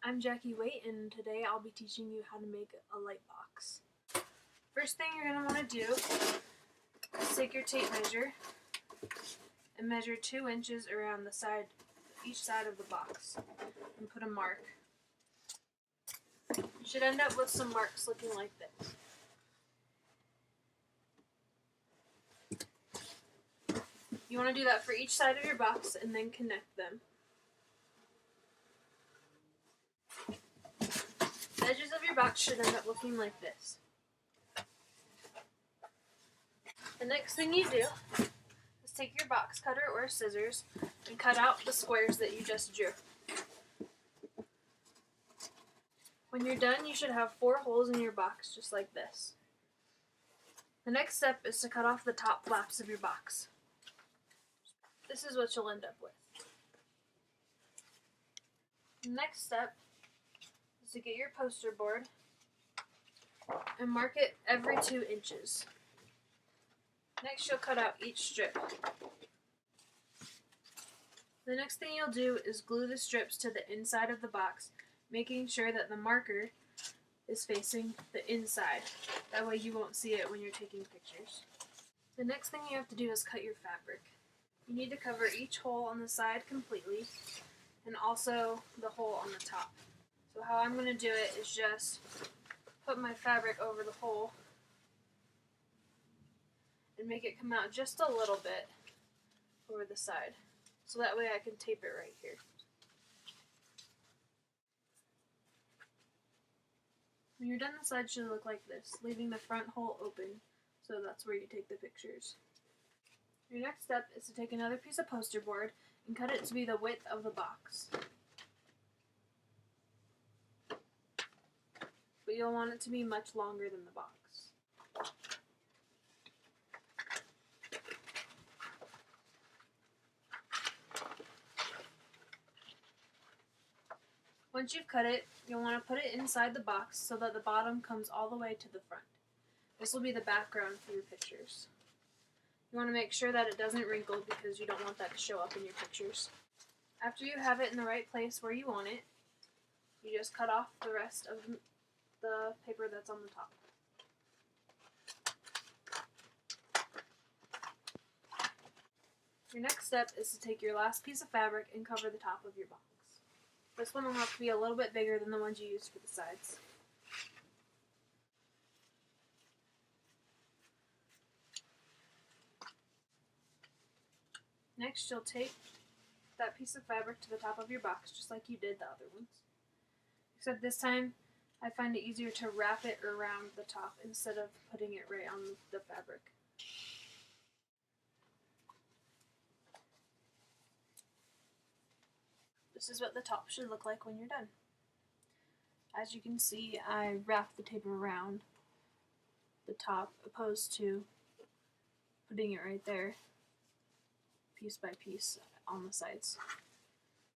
I'm Jackie Waite, and today I'll be teaching you how to make a light box. First thing you're going to want to do is take your tape measure and measure 2 inches around each side of the box and put a mark. You should end up with some marks looking like this. You want to do that for each side of your box and then connect them. The edges of your box should end up looking like this. The next thing you do is take your box cutter or scissors and cut out the squares that you just drew. When you're done, you should have 4 holes in your box just like this. The next step is to cut off the top flaps of your box. This is what you'll end up with. The next step is to get your poster board and mark it every 2 inches. Next, you'll cut out each strip. The next thing you'll do is glue the strips to the inside of the box, making sure that the marker is facing the inside. That way you won't see it when you're taking pictures. The next thing you have to do is cut your fabric. You need to cover each hole on the side completely and also the hole on the top. So how I'm going to do it is just put my fabric over the hole and make it come out just a little bit over the side. So that way I can tape it right here. When you're done, the side should look like this, leaving the front hole open, so that's where you take the pictures. Your next step is to take another piece of poster board and cut it to be the width of the box. But you'll want it to be much longer than the box. Once you've cut it, you'll want to put it inside the box so that the bottom comes all the way to the front. This will be the background for your pictures. You want to make sure that it doesn't wrinkle because you don't want that to show up in your pictures. After you have it in the right place where you want it, you just cut off the rest of the paper that's on the top. Your next step is to take your last piece of fabric and cover the top of your box. This one will have to be a little bit bigger than the ones you used for the sides. Next, you'll take that piece of fabric to the top of your box, just like you did the other ones. Except this time, I find it easier to wrap it around the top instead of putting it right on the fabric. This is what the top should look like when you're done. As you can see, I wrapped the tape around the top, opposed to putting it right there, piece by piece, on the sides.